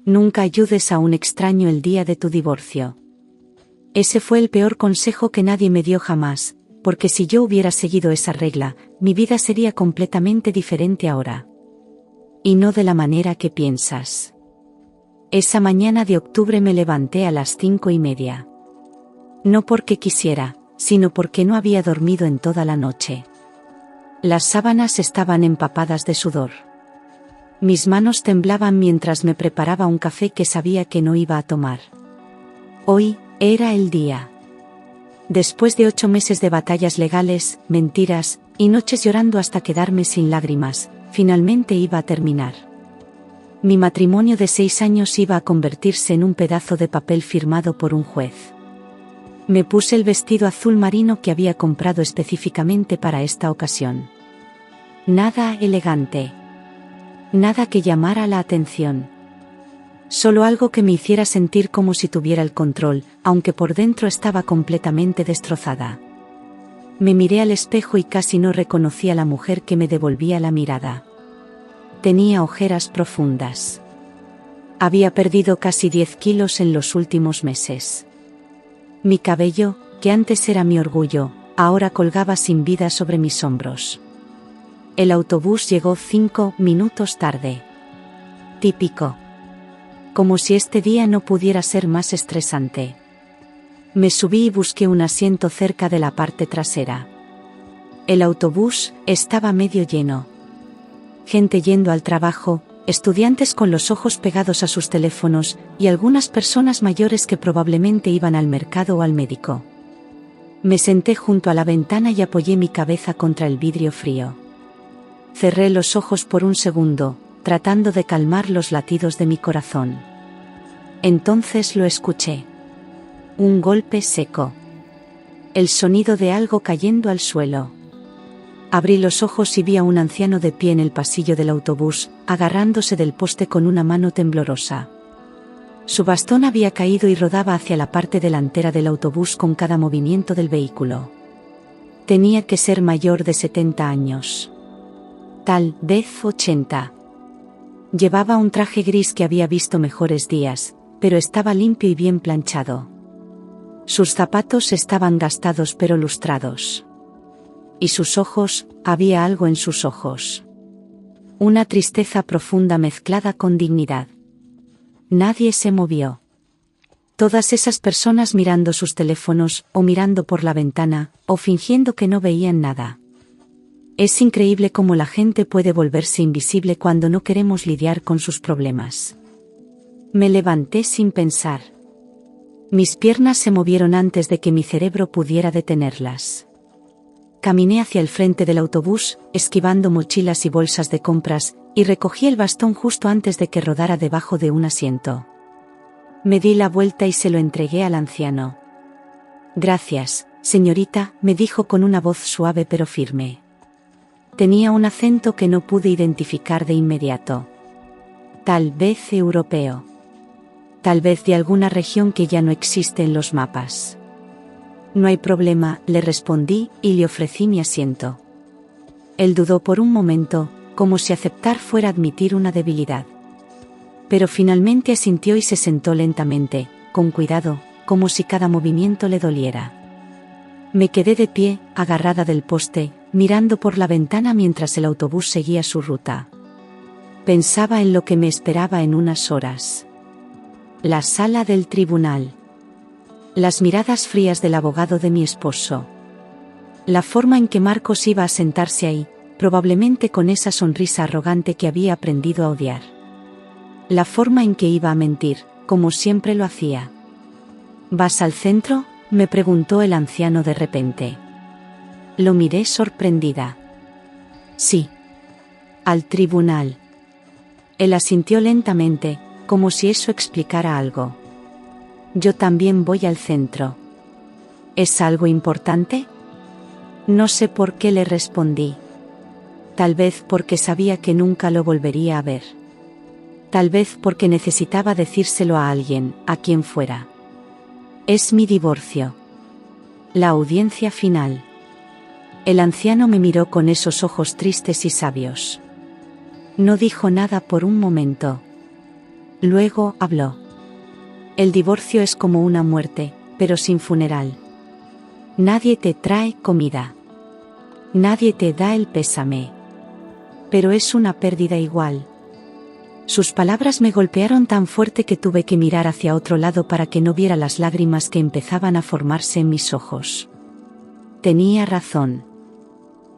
Nunca ayudes a un extraño el día de tu divorcio. Ese fue el peor consejo que nadie me dio jamás, porque si yo hubiera seguido esa regla, mi vida sería completamente diferente ahora. Y no de la manera que piensas. Esa mañana de octubre me levanté a las 5:30. No porque quisiera, sino porque no había dormido en toda la noche. Las sábanas estaban empapadas de sudor. Mis manos temblaban mientras me preparaba un café que sabía que no iba a tomar. Hoy era el día. Después de 8 meses de batallas legales, mentiras, y noches llorando hasta quedarme sin lágrimas, finalmente iba a terminar. Mi matrimonio de 6 años iba a convertirse en un pedazo de papel firmado por un juez. Me puse el vestido azul marino que había comprado específicamente para esta ocasión. Nada elegante. Nada que llamara la atención. Solo algo que me hiciera sentir como si tuviera el control, aunque por dentro estaba completamente destrozada. Me miré al espejo y casi no reconocí a la mujer que me devolvía la mirada. Tenía ojeras profundas. Había perdido casi 10 kilos en los últimos meses. Mi cabello, que antes era mi orgullo, ahora colgaba sin vida sobre mis hombros. El autobús llegó 5 minutos tarde. Típico. Como si este día no pudiera ser más estresante. Me subí y busqué un asiento cerca de la parte trasera. El autobús estaba medio lleno. Gente yendo al trabajo, estudiantes con los ojos pegados a sus teléfonos, y algunas personas mayores que probablemente iban al mercado o al médico. Me senté junto a la ventana y apoyé mi cabeza contra el vidrio frío. Cerré los ojos por un segundo, tratando de calmar los latidos de mi corazón. Entonces lo escuché. Un golpe seco. El sonido de algo cayendo al suelo. Abrí los ojos y vi a un anciano de pie en el pasillo del autobús, agarrándose del poste con una mano temblorosa. Su bastón había caído y rodaba hacia la parte delantera del autobús con cada movimiento del vehículo. Tenía que ser mayor de 70 años. Tal vez 80. Llevaba un traje gris que había visto mejores días, pero estaba limpio y bien planchado. Sus zapatos estaban gastados pero lustrados. Y sus ojos, había algo en sus ojos. Una tristeza profunda mezclada con dignidad. Nadie se movió. Todas esas personas mirando sus teléfonos, o mirando por la ventana, o fingiendo que no veían nada. Es increíble cómo la gente puede volverse invisible cuando no queremos lidiar con sus problemas. Me levanté sin pensar. Mis piernas se movieron antes de que mi cerebro pudiera detenerlas. Caminé hacia el frente del autobús, esquivando mochilas y bolsas de compras, y recogí el bastón justo antes de que rodara debajo de un asiento. Me di la vuelta y se lo entregué al anciano. Gracias, señorita, me dijo con una voz suave pero firme. Tenía un acento que no pude identificar de inmediato. Tal vez europeo. Tal vez de alguna región que ya no existe en los mapas. No hay problema, le respondí, y le ofrecí mi asiento. Él dudó por un momento, como si aceptar fuera admitir una debilidad. Pero finalmente asintió y se sentó lentamente, con cuidado, como si cada movimiento le doliera. Me quedé de pie, agarrada del poste, mirando por la ventana mientras el autobús seguía su ruta. Pensaba en lo que me esperaba en unas horas. La sala del tribunal. Las miradas frías del abogado de mi esposo. La forma en que Marcos iba a sentarse ahí, probablemente con esa sonrisa arrogante que había aprendido a odiar. La forma en que iba a mentir, como siempre lo hacía. ¿Vas al centro?, me preguntó el anciano de repente. Lo miré sorprendida. Sí. Al tribunal. Él asintió lentamente, como si eso explicara algo. Yo también voy al centro. ¿Es algo importante? No sé por qué le respondí. Tal vez porque sabía que nunca lo volvería a ver. Tal vez porque necesitaba decírselo a alguien, a quien fuera. Es mi divorcio. La audiencia final. El anciano me miró con esos ojos tristes y sabios. No dijo nada por un momento. Luego habló. El divorcio es como una muerte, pero sin funeral. Nadie te trae comida. Nadie te da el pésame. Pero es una pérdida igual. Sus palabras me golpearon tan fuerte que tuve que mirar hacia otro lado para que no viera las lágrimas que empezaban a formarse en mis ojos. Tenía razón.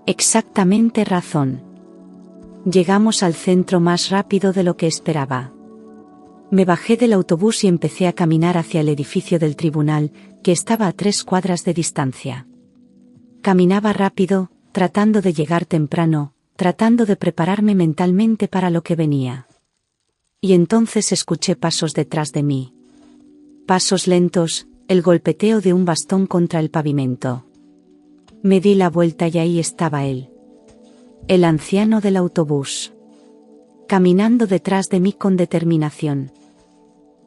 Exactamente razón. Llegamos al centro más rápido de lo que esperaba. Me bajé del autobús y empecé a caminar hacia el edificio del tribunal, que estaba a 3 cuadras de distancia. Caminaba rápido, tratando de llegar temprano, tratando de prepararme mentalmente para lo que venía. Y entonces escuché pasos detrás de mí. Pasos lentos, el golpeteo de un bastón contra el pavimento. Me di la vuelta y ahí estaba él. El anciano del autobús. Caminando detrás de mí con determinación.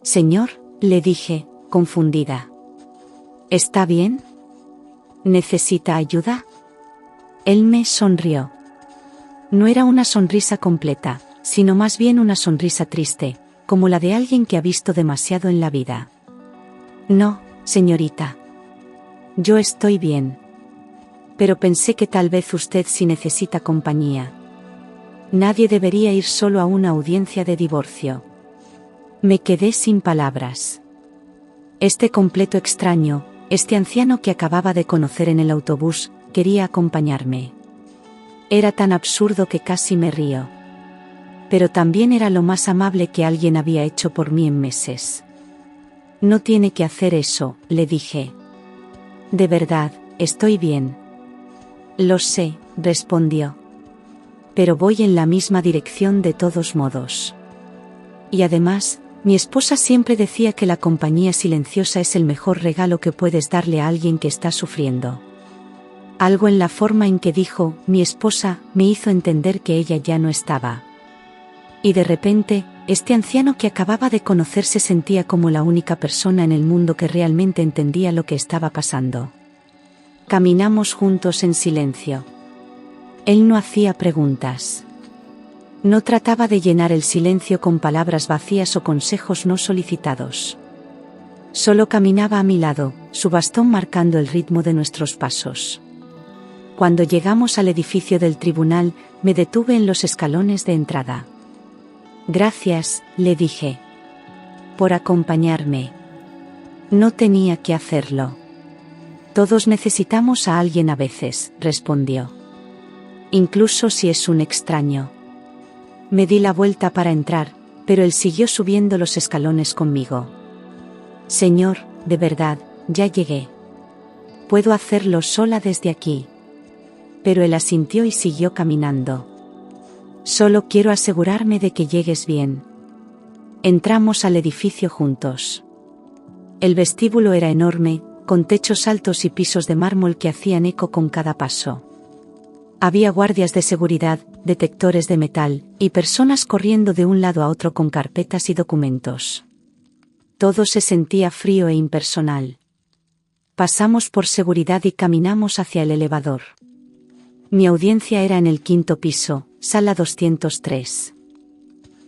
Señor, le dije, confundida. ¿Está bien? ¿Necesita ayuda? Él me sonrió. No era una sonrisa completa, sino más bien una sonrisa triste, como la de alguien que ha visto demasiado en la vida. No, señorita. Yo estoy bien. Pero pensé que tal vez usted sí necesita compañía. Nadie debería ir solo a una audiencia de divorcio. Me quedé sin palabras. Este completo extraño, este anciano que acababa de conocer en el autobús, quería acompañarme. Era tan absurdo que casi me río. Pero también era lo más amable que alguien había hecho por mí en meses. No tiene que hacer eso, le dije. De verdad, estoy bien. Lo sé, respondió. Pero voy en la misma dirección de todos modos. Y además, mi esposa siempre decía que la compañía silenciosa es el mejor regalo que puedes darle a alguien que está sufriendo. Algo en la forma en que dijo, mi esposa, me hizo entender que ella ya no estaba. Y de repente, este anciano que acababa de conocer se sentía como la única persona en el mundo que realmente entendía lo que estaba pasando. Caminamos juntos en silencio. Él no hacía preguntas. No trataba de llenar el silencio con palabras vacías o consejos no solicitados. Solo caminaba a mi lado, su bastón marcando el ritmo de nuestros pasos. Cuando llegamos al edificio del tribunal, me detuve en los escalones de entrada. Gracias, le dije. Por acompañarme. No tenía que hacerlo. Todos necesitamos a alguien a veces, respondió. Incluso si es un extraño. Me di la vuelta para entrar, pero él siguió subiendo los escalones conmigo. Señor, de verdad, ya llegué. Puedo hacerlo sola desde aquí. Pero él asintió y siguió caminando. Solo quiero asegurarme de que llegues bien. Entramos al edificio juntos. El vestíbulo era enorme, con techos altos y pisos de mármol que hacían eco con cada paso. Había guardias de seguridad, detectores de metal, y personas corriendo de un lado a otro con carpetas y documentos. Todo se sentía frío e impersonal. Pasamos por seguridad y caminamos hacia el elevador. Mi audiencia era en el 5º piso, sala 203.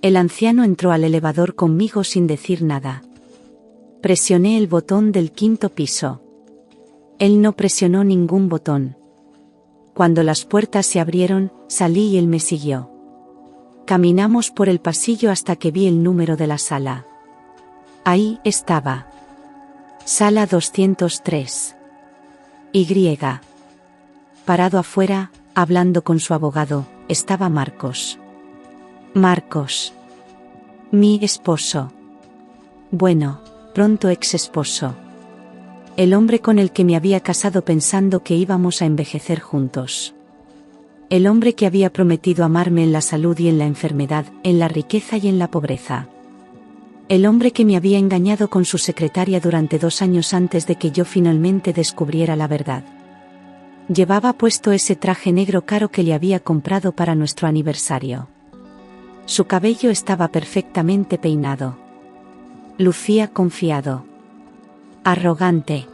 El anciano entró al elevador conmigo sin decir nada. Presioné el botón del 5º piso. Él no presionó ningún botón. Cuando las puertas se abrieron, salí y él me siguió. Caminamos por el pasillo hasta que vi el número de la sala. Ahí estaba. Sala 203. Y. Parado afuera, hablando con su abogado, estaba Marcos. Marcos. Mi esposo. Bueno, pronto ex esposo. El hombre con el que me había casado pensando que íbamos a envejecer juntos. El hombre que había prometido amarme en la salud y en la enfermedad, en la riqueza y en la pobreza. El hombre que me había engañado con su secretaria durante 2 años antes de que yo finalmente descubriera la verdad. Llevaba puesto ese traje negro caro que le había comprado para nuestro aniversario. Su cabello estaba perfectamente peinado. Lucía confiado. Arrogante.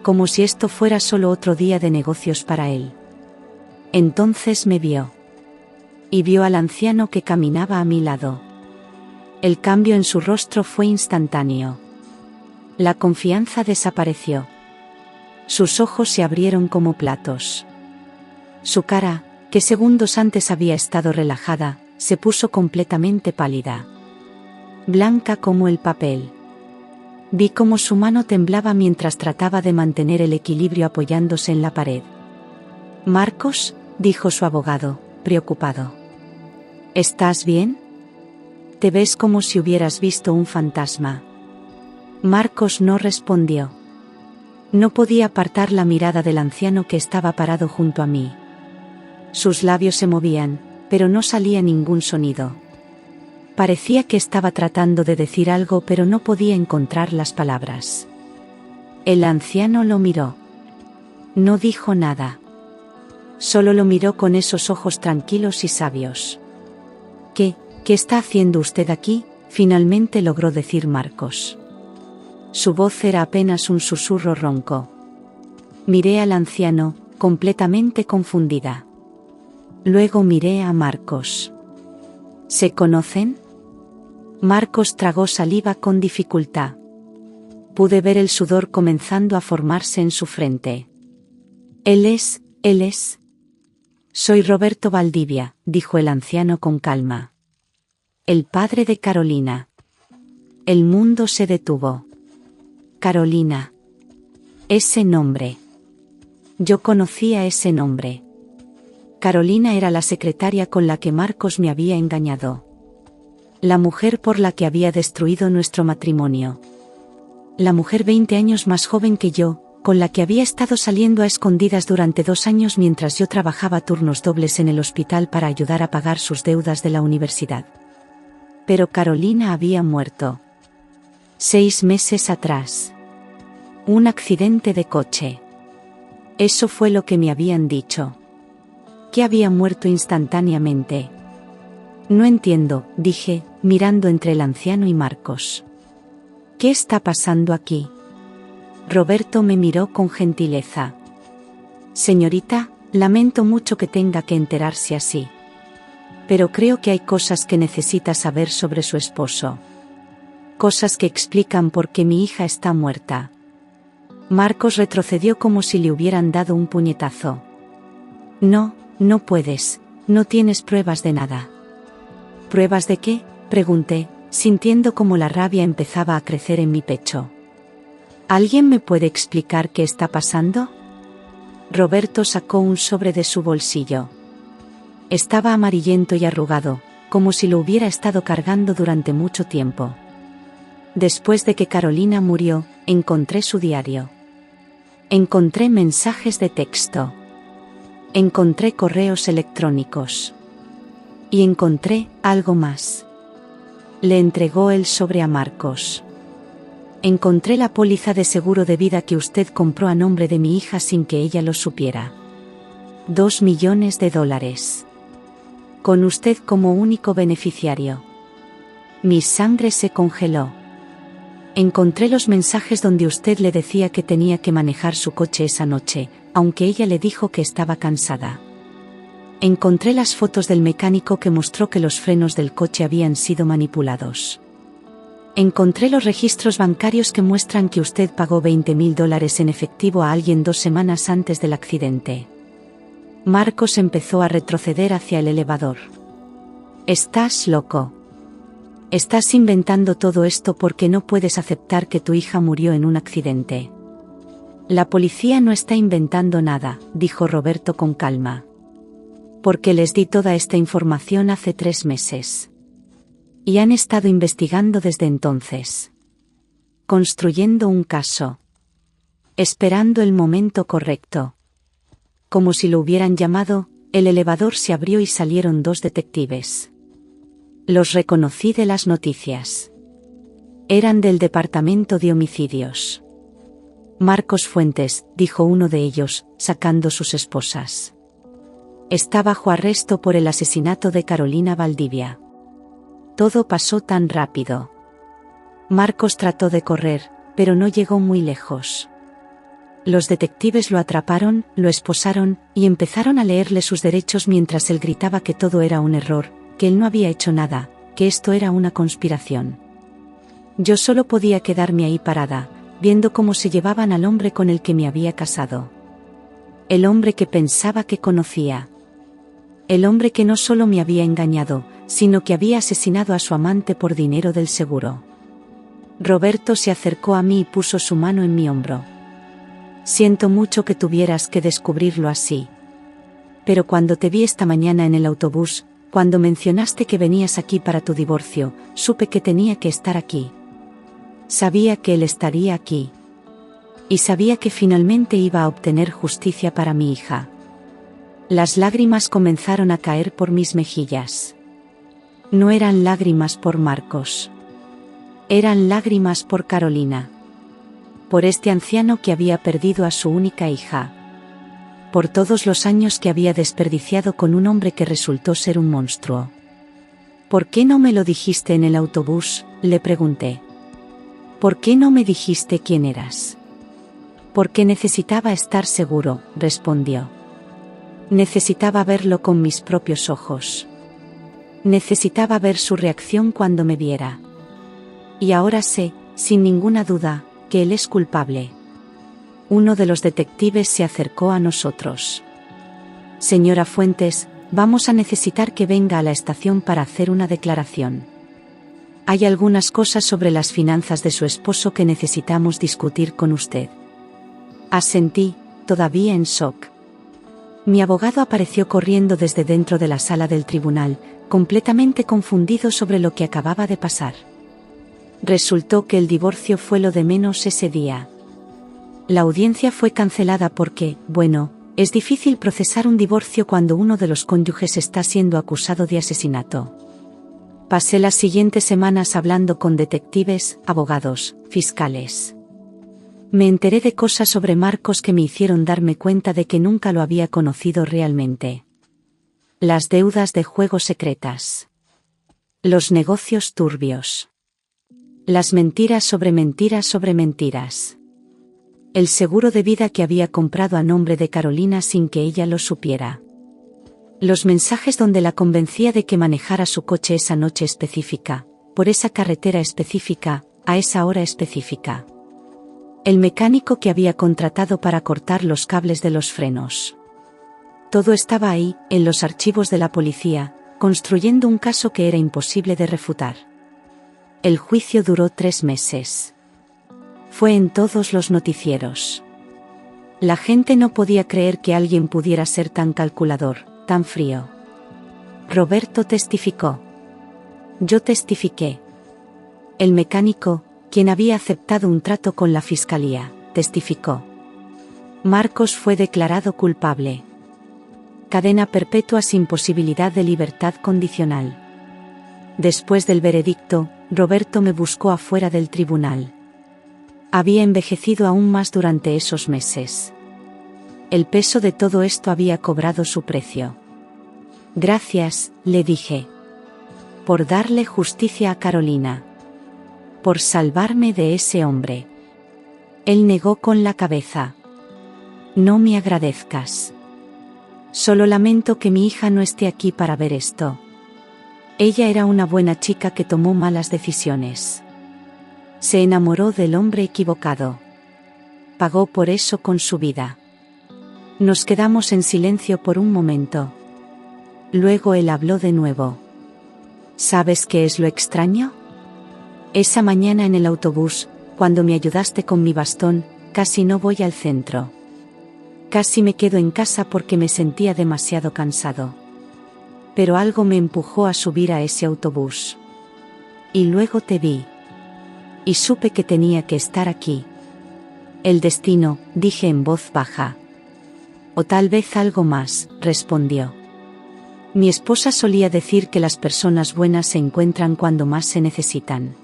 Como si esto fuera solo otro día de negocios para él. Entonces me vio. Y vio al anciano que caminaba a mi lado. El cambio en su rostro fue instantáneo. La confianza desapareció. Sus ojos se abrieron como platos. Su cara, que segundos antes había estado relajada, se puso completamente pálida. Blanca como el papel. Vi cómo su mano temblaba mientras trataba de mantener el equilibrio apoyándose en la pared. «Marcos», dijo su abogado, preocupado. «¿Estás bien? Te ves como si hubieras visto un fantasma». Marcos no respondió. No podía apartar la mirada del anciano que estaba parado junto a mí. Sus labios se movían, pero no salía ningún sonido. Parecía que estaba tratando de decir algo, pero no podía encontrar las palabras. El anciano lo miró. No dijo nada. Solo lo miró con esos ojos tranquilos y sabios. ¿Qué está haciendo usted aquí?, finalmente logró decir Marcos. Su voz era apenas un susurro ronco. Miré al anciano, completamente confundida. Luego miré a Marcos. ¿Se conocen? Marcos tragó saliva con dificultad. Pude ver el sudor comenzando a formarse en su frente. Él es. Soy Roberto Valdivia, dijo el anciano con calma. El padre de Carolina. El mundo se detuvo. Carolina. Ese nombre. Yo conocía ese nombre. Carolina era la secretaria con la que Marcos me había engañado. La mujer por la que había destruido nuestro matrimonio. La mujer 20 años más joven que yo, con la que había estado saliendo a escondidas durante 2 años mientras yo trabajaba turnos dobles en el hospital para ayudar a pagar sus deudas de la universidad. Pero Carolina había muerto. 6 meses atrás. Un accidente de coche. Eso fue lo que me habían dicho. Que había muerto instantáneamente. No entiendo, dije, mirando entre el anciano y Marcos. ¿Qué está pasando aquí? Roberto me miró con gentileza. Señorita, lamento mucho que tenga que enterarse así. Pero creo que hay cosas que necesita saber sobre su esposo. Cosas que explican por qué mi hija está muerta. Marcos retrocedió como si le hubieran dado un puñetazo. No puedes, no tienes pruebas de nada. ¿Pruebas de qué?, pregunté, sintiendo como la rabia empezaba a crecer en mi pecho. ¿Alguien me puede explicar qué está pasando? Roberto sacó un sobre de su bolsillo. Estaba amarillento y arrugado, como si lo hubiera estado cargando durante mucho tiempo. Después de que Carolina murió, encontré su diario. Encontré mensajes de texto. Encontré correos electrónicos. Y encontré algo más. Le entregó el sobre a Marcos. Encontré la póliza de seguro de vida que usted compró a nombre de mi hija sin que ella lo supiera. $2 millones. Con usted como único beneficiario. Mi sangre se congeló. Encontré los mensajes donde usted le decía que tenía que manejar su coche esa noche, aunque ella le dijo que estaba cansada. Encontré las fotos del mecánico que mostró que los frenos del coche habían sido manipulados. Encontré los registros bancarios que muestran que usted pagó $20.000 en efectivo a alguien 2 semanas antes del accidente. Marcos empezó a retroceder hacia el elevador. Estás loco. Estás inventando todo esto porque no puedes aceptar que tu hija murió en un accidente. La policía no está inventando nada, dijo Roberto con calma. Porque les di toda esta información hace 3 meses. Y han estado investigando desde entonces. Construyendo un caso. Esperando el momento correcto. Como si lo hubieran llamado, el elevador se abrió y salieron 2 detectives. Los reconocí de las noticias. Eran del departamento de homicidios. Marcos Fuentes, dijo uno de ellos, sacando sus esposas. Está bajo arresto por el asesinato de Carolina Valdivia. Todo pasó tan rápido. Marcos trató de correr, pero no llegó muy lejos. Los detectives lo atraparon, lo esposaron, y empezaron a leerle sus derechos mientras él gritaba que todo era un error, que él no había hecho nada, que esto era una conspiración. Yo solo podía quedarme ahí parada, viendo cómo se llevaban al hombre con el que me había casado. El hombre que pensaba que conocía. El hombre que no solo me había engañado, sino que había asesinado a su amante por dinero del seguro. Roberto se acercó a mí y puso su mano en mi hombro. Siento mucho que tuvieras que descubrirlo así. Pero cuando te vi esta mañana en el autobús, cuando mencionaste que venías aquí para tu divorcio, supe que tenía que estar aquí. Sabía que él estaría aquí. Y sabía que finalmente iba a obtener justicia para mi hija. Las lágrimas comenzaron a caer por mis mejillas. No eran lágrimas por Marcos. Eran lágrimas por Carolina. Por este anciano que había perdido a su única hija. Por todos los años que había desperdiciado con un hombre que resultó ser un monstruo. ¿Por qué no me lo dijiste en el autobús?, le pregunté. ¿Por qué no me dijiste quién eras? Porque necesitaba estar seguro, respondió. Necesitaba verlo con mis propios ojos. Necesitaba ver su reacción cuando me viera. Y ahora sé, sin ninguna duda, que él es culpable. Uno de los detectives se acercó a nosotros. Señora Fuentes, vamos a necesitar que venga a la estación para hacer una declaración. Hay algunas cosas sobre las finanzas de su esposo que necesitamos discutir con usted. Asentí, todavía en shock. Mi abogado apareció corriendo desde dentro de la sala del tribunal, completamente confundido sobre lo que acababa de pasar. Resultó que el divorcio fue lo de menos ese día. La audiencia fue cancelada porque, bueno, es difícil procesar un divorcio cuando uno de los cónyuges está siendo acusado de asesinato. Pasé las siguientes semanas hablando con detectives, abogados, fiscales. Me enteré de cosas sobre Marcos que me hicieron darme cuenta de que nunca lo había conocido realmente. Las deudas de juego secretas. Los negocios turbios. Las mentiras sobre mentiras sobre mentiras. El seguro de vida que había comprado a nombre de Carolina sin que ella lo supiera. Los mensajes donde la convencía de que manejara su coche esa noche específica, por esa carretera específica, a esa hora específica. El mecánico que había contratado para cortar los cables de los frenos. Todo estaba ahí, en los archivos de la policía, construyendo un caso que era imposible de refutar. El juicio duró 3 meses. Fue en todos los noticieros. La gente no podía creer que alguien pudiera ser tan calculador, tan frío. Roberto testificó. Yo testifiqué. El mecánico, quien había aceptado un trato con la fiscalía, testificó. Marcos fue declarado culpable. Cadena perpetua sin posibilidad de libertad condicional. Después del veredicto, Roberto me buscó afuera del tribunal. Había envejecido aún más durante esos meses. El peso de todo esto había cobrado su precio. Gracias, le dije. Por darle justicia a Carolina. Por salvarme de ese hombre. Él negó con la cabeza. No me agradezcas. Solo lamento que mi hija no esté aquí para ver esto. Ella era una buena chica que tomó malas decisiones. Se enamoró del hombre equivocado. Pagó por eso con su vida. Nos quedamos en silencio por un momento. Luego él habló de nuevo. ¿Sabes qué es lo extraño? Esa mañana en el autobús, cuando me ayudaste con mi bastón, casi no voy al centro. Casi me quedo en casa porque me sentía demasiado cansado. Pero algo me empujó a subir a ese autobús. Y luego te vi. Y supe que tenía que estar aquí. El destino, dije en voz baja. O tal vez algo más, respondió. Mi esposa solía decir que las personas buenas se encuentran cuando más se necesitan.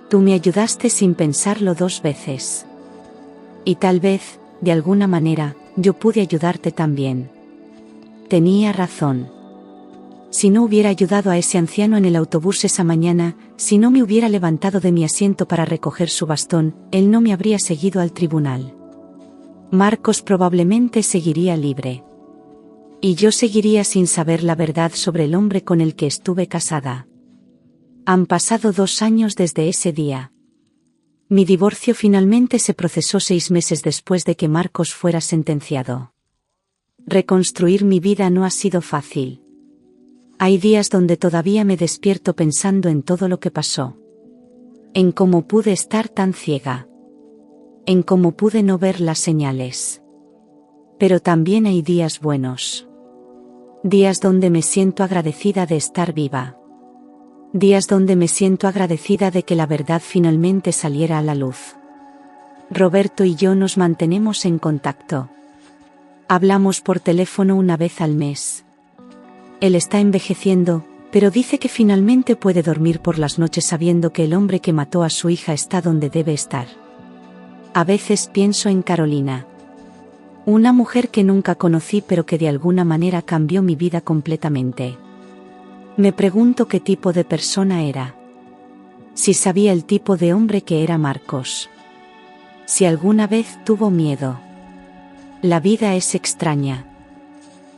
Tú me ayudaste sin pensarlo 2 veces. Y tal vez, de alguna manera, yo pude ayudarte también. Tenía razón. Si no hubiera ayudado a ese anciano en el autobús esa mañana, si no me hubiera levantado de mi asiento para recoger su bastón, él no me habría seguido al tribunal. Marcos probablemente seguiría libre. Y yo seguiría sin saber la verdad sobre el hombre con el que estuve casada. Han pasado 2 años desde ese día. Mi divorcio finalmente se procesó 6 meses después de que Marcos fuera sentenciado. Reconstruir mi vida no ha sido fácil. Hay días donde todavía me despierto pensando en todo lo que pasó. En cómo pude estar tan ciega. En cómo pude no ver las señales. Pero también hay días buenos. Días donde me siento agradecida de estar viva. Días donde me siento agradecida de que la verdad finalmente saliera a la luz. Roberto y yo nos mantenemos en contacto. Hablamos por teléfono una vez al mes. Él está envejeciendo, pero dice que finalmente puede dormir por las noches sabiendo que el hombre que mató a su hija está donde debe estar. A veces pienso en Carolina. Una mujer que nunca conocí pero que de alguna manera cambió mi vida completamente. Me pregunto qué tipo de persona era. Si sabía el tipo de hombre que era Marcos. Si alguna vez tuvo miedo. La vida es extraña.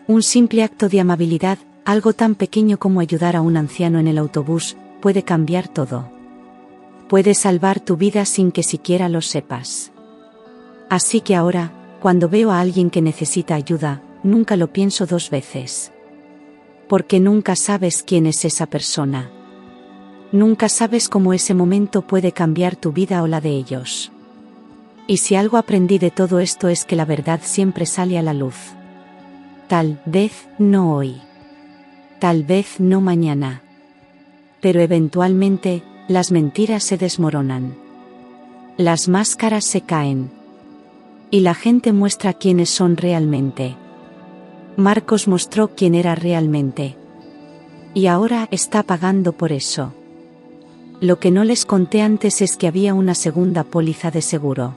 Un simple acto de amabilidad, algo tan pequeño como ayudar a un anciano en el autobús, puede cambiar todo. Puede salvar tu vida sin que siquiera lo sepas. Así que ahora, cuando veo a alguien que necesita ayuda, nunca lo pienso 2 veces. Porque nunca sabes quién es esa persona. Nunca sabes cómo ese momento puede cambiar tu vida o la de ellos. Y si algo aprendí de todo esto es que la verdad siempre sale a la luz. Tal vez no hoy. Tal vez no mañana. Pero eventualmente, las mentiras se desmoronan. Las máscaras se caen. Y la gente muestra quiénes son realmente. Marcos mostró quién era realmente. Y ahora está pagando por eso. Lo que no les conté antes es que había una segunda póliza de seguro.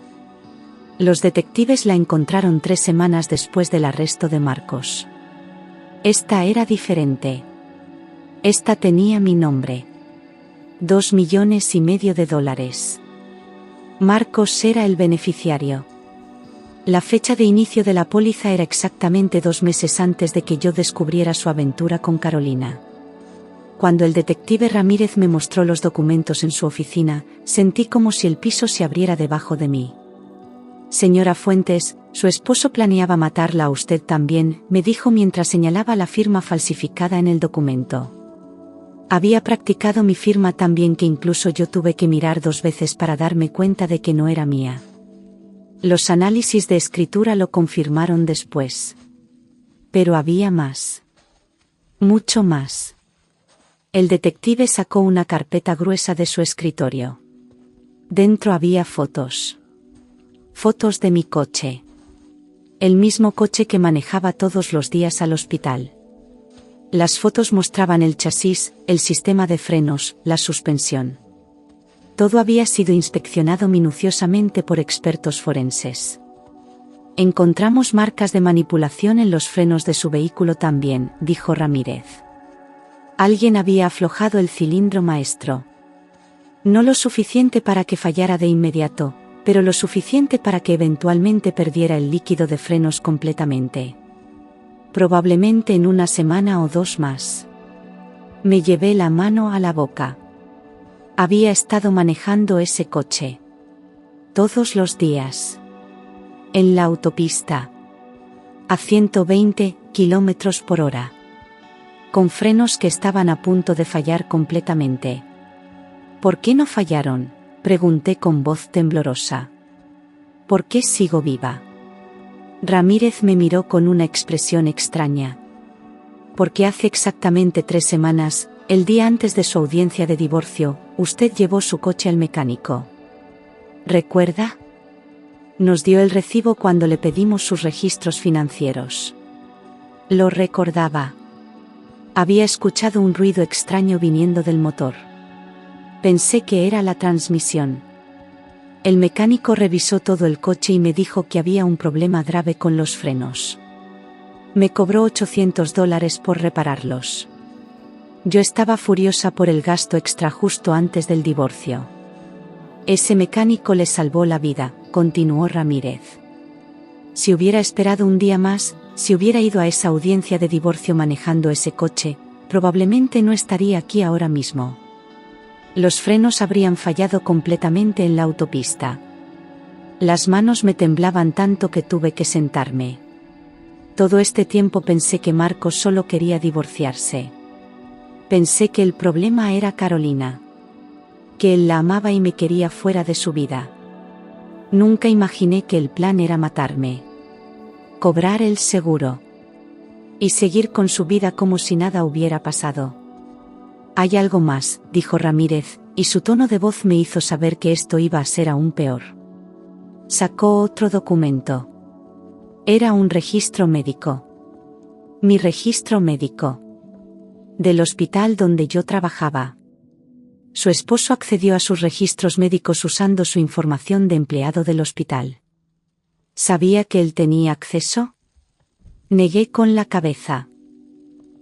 Los detectives la encontraron 3 semanas después del arresto de Marcos. Esta era diferente. Esta tenía mi nombre. $2,5 millones. Marcos era el beneficiario. La fecha de inicio de la póliza era exactamente 2 meses antes de que yo descubriera su aventura con Carolina. Cuando el detective Ramírez me mostró los documentos en su oficina, sentí como si el piso se abriera debajo de mí. Señora Fuentes, su esposo planeaba matarla a usted también, me dijo mientras señalaba la firma falsificada en el documento. Había practicado mi firma tan bien que incluso yo tuve que mirar 2 veces para darme cuenta de que no era mía. Los análisis de escritura lo confirmaron después. Pero había más. Mucho más. El detective sacó una carpeta gruesa de su escritorio. Dentro había fotos. Fotos de mi coche. El mismo coche que manejaba todos los días al hospital. Las fotos mostraban el chasis, el sistema de frenos, la suspensión. Todo había sido inspeccionado minuciosamente por expertos forenses. Encontramos marcas de manipulación en los frenos de su vehículo también, dijo Ramírez. Alguien había aflojado el cilindro maestro. No lo suficiente para que fallara de inmediato, pero lo suficiente para que eventualmente perdiera el líquido de frenos completamente. Probablemente en 1 semana o 2 más. Me llevé la mano a la boca. Había estado manejando ese coche. Todos los días. En la autopista. A 120 km/h. Con frenos que estaban a punto de fallar completamente. ¿Por qué no fallaron?, pregunté con voz temblorosa. ¿Por qué sigo viva? Ramírez me miró con una expresión extraña. Porque hace exactamente 3 semanas, el día antes de su audiencia de divorcio, usted llevó su coche al mecánico. ¿Recuerda? Nos dio el recibo cuando le pedimos sus registros financieros. Lo recordaba. Había escuchado un ruido extraño viniendo del motor. Pensé que era la transmisión. El mecánico revisó todo el coche y me dijo que había un problema grave con los frenos. Me cobró $800 por repararlos. Yo estaba furiosa por el gasto extra justo antes del divorcio. Ese mecánico le salvó la vida, continuó Ramírez. Si hubiera esperado un día más, si hubiera ido a esa audiencia de divorcio manejando ese coche, probablemente no estaría aquí ahora mismo. Los frenos habrían fallado completamente en la autopista. Las manos me temblaban tanto que tuve que sentarme. Todo este tiempo pensé que Marcos solo quería divorciarse. Pensé que el problema era Carolina. Que él la amaba y me quería fuera de su vida. Nunca imaginé que el plan era matarme. Cobrar el seguro. Y seguir con su vida como si nada hubiera pasado. Hay algo más, dijo Ramírez, y su tono de voz me hizo saber que esto iba a ser aún peor. Sacó otro documento. Era un registro médico. Mi registro médico. Del hospital donde yo trabajaba. Su esposo accedió a sus registros médicos usando su información de empleado del hospital. ¿Sabía que él tenía acceso? Negué con la cabeza.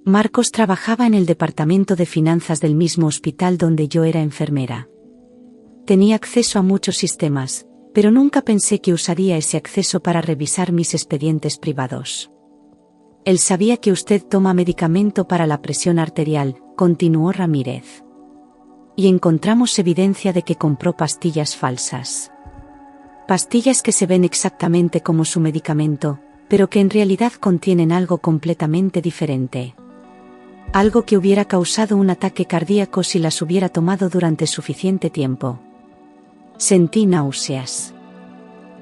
Marcos trabajaba en el departamento de finanzas del mismo hospital donde yo era enfermera. Tenía acceso a muchos sistemas, pero nunca pensé que usaría ese acceso para revisar mis expedientes privados. Él sabía que usted toma medicamento para la presión arterial, continuó Ramírez. Y encontramos evidencia de que compró pastillas falsas. Pastillas que se ven exactamente como su medicamento, pero que en realidad contienen algo completamente diferente. Algo que hubiera causado un ataque cardíaco si las hubiera tomado durante suficiente tiempo. Sentí náuseas.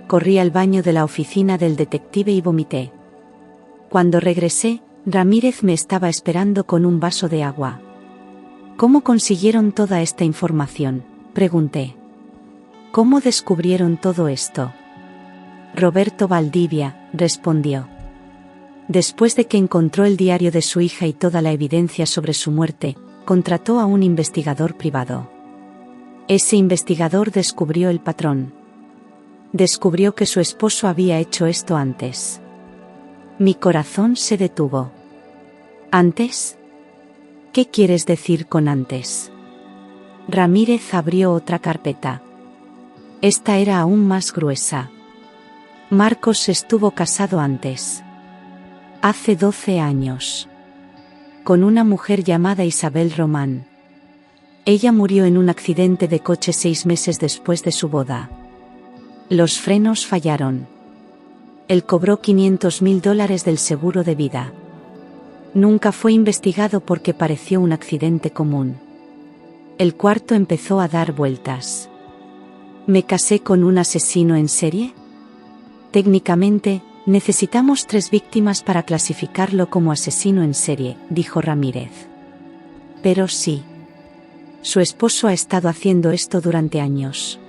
Corrí al baño de la oficina del detective y vomité. Cuando regresé, Ramírez me estaba esperando con un vaso de agua. ¿Cómo consiguieron toda esta información?, pregunté. ¿Cómo descubrieron todo esto? Roberto Valdivia, respondió. Después de que encontró el diario de su hija y toda la evidencia sobre su muerte, contrató a un investigador privado. Ese investigador descubrió el patrón. Descubrió que su esposo había hecho esto antes. Mi corazón se detuvo. ¿Antes? ¿Qué quieres decir con antes? Ramírez abrió otra carpeta. Esta era aún más gruesa. Marcos estuvo casado antes. Hace 12 años. Con una mujer llamada Isabel Román. Ella murió en un accidente de coche 6 meses después de su boda. Los frenos fallaron. Él cobró $500.000 del seguro de vida. Nunca fue investigado porque pareció un accidente común. El cuarto empezó a dar vueltas. ¿Me casé con un asesino en serie? Técnicamente, necesitamos 3 víctimas para clasificarlo como asesino en serie, dijo Ramírez. Pero sí. Su esposo ha estado haciendo esto durante años.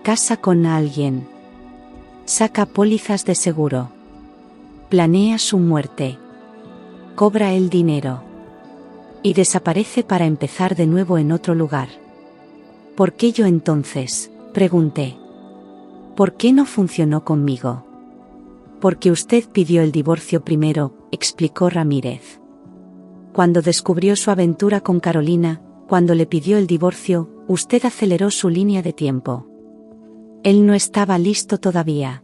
Casa con alguien. Saca pólizas de seguro. Planea su muerte. Cobra el dinero. Y desaparece para empezar de nuevo en otro lugar. ¿Por qué yo entonces?, pregunté. ¿Por qué no funcionó conmigo? Porque usted pidió el divorcio primero, explicó Ramírez. Cuando descubrió su aventura con Carolina, cuando le pidió el divorcio, usted aceleró su línea de tiempo. Él no estaba listo todavía.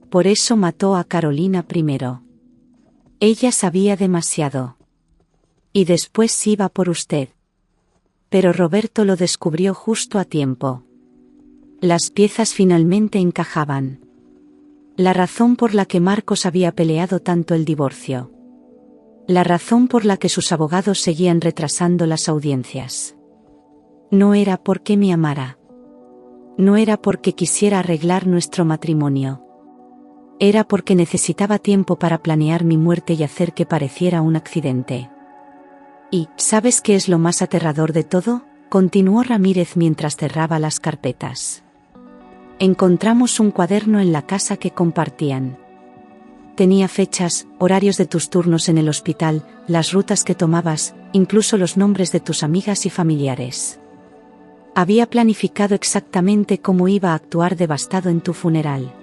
Por eso mató a Carolina primero. Ella sabía demasiado. Y después iba por usted. Pero Roberto lo descubrió justo a tiempo. Las piezas finalmente encajaban. La razón por la que Marcos había peleado tanto el divorcio. La razón por la que sus abogados seguían retrasando las audiencias. No era porque me amara. No era porque quisiera arreglar nuestro matrimonio. Era porque necesitaba tiempo para planear mi muerte y hacer que pareciera un accidente. Y, ¿sabes qué es lo más aterrador de todo?, continuó Ramírez mientras cerraba las carpetas. Encontramos un cuaderno en la casa que compartían. Tenía fechas, horarios de tus turnos en el hospital, las rutas que tomabas, incluso los nombres de tus amigas y familiares. Había planificado exactamente cómo iba a actuar devastado en tu funeral.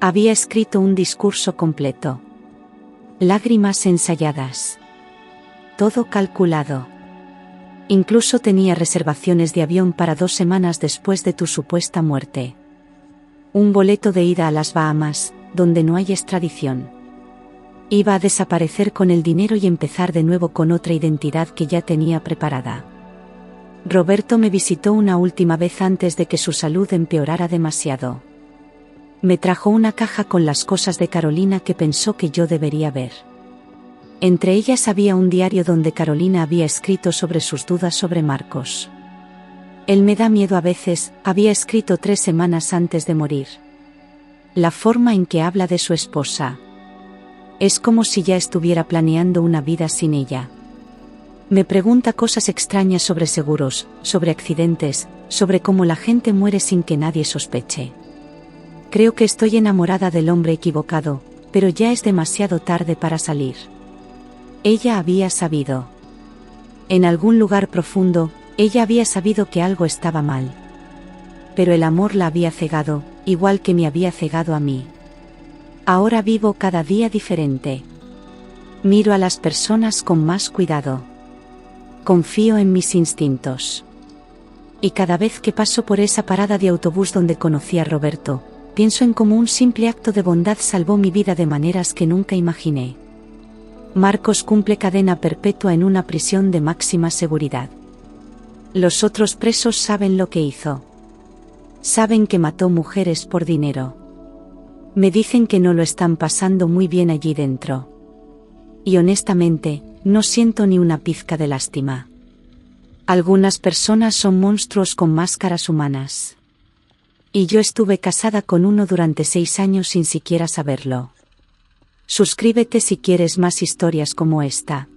Había escrito un discurso completo. Lágrimas ensayadas. Todo calculado. Incluso tenía reservaciones de avión para 2 semanas después de tu supuesta muerte. Un boleto de ida a las Bahamas, donde no hay extradición. Iba a desaparecer con el dinero y empezar de nuevo con otra identidad que ya tenía preparada. Roberto me visitó una última vez antes de que su salud empeorara demasiado. Me trajo una caja con las cosas de Carolina que pensó que yo debería ver. Entre ellas había un diario donde Carolina había escrito sobre sus dudas sobre Marcos. Él me da miedo a veces, había escrito 3 semanas antes de morir. La forma en que habla de su esposa. Es como si ya estuviera planeando una vida sin ella. Me pregunta cosas extrañas sobre seguros, sobre accidentes, sobre cómo la gente muere sin que nadie sospeche. Creo que estoy enamorada del hombre equivocado, pero ya es demasiado tarde para salir. Ella había sabido. En algún lugar profundo, ella había sabido que algo estaba mal. Pero el amor la había cegado, igual que me había cegado a mí. Ahora vivo cada día diferente. Miro a las personas con más cuidado. Confío en mis instintos. Y cada vez que paso por esa parada de autobús donde conocí a Roberto, pienso en cómo un simple acto de bondad salvó mi vida de maneras que nunca imaginé. Marcos cumple cadena perpetua en una prisión de máxima seguridad. Los otros presos saben lo que hizo. Saben que mató mujeres por dinero. Me dicen que no lo están pasando muy bien allí dentro. Y honestamente, no siento ni una pizca de lástima. Algunas personas son monstruos con máscaras humanas. Y yo estuve casada con uno durante 6 años sin siquiera saberlo. Suscríbete si quieres más historias como esta.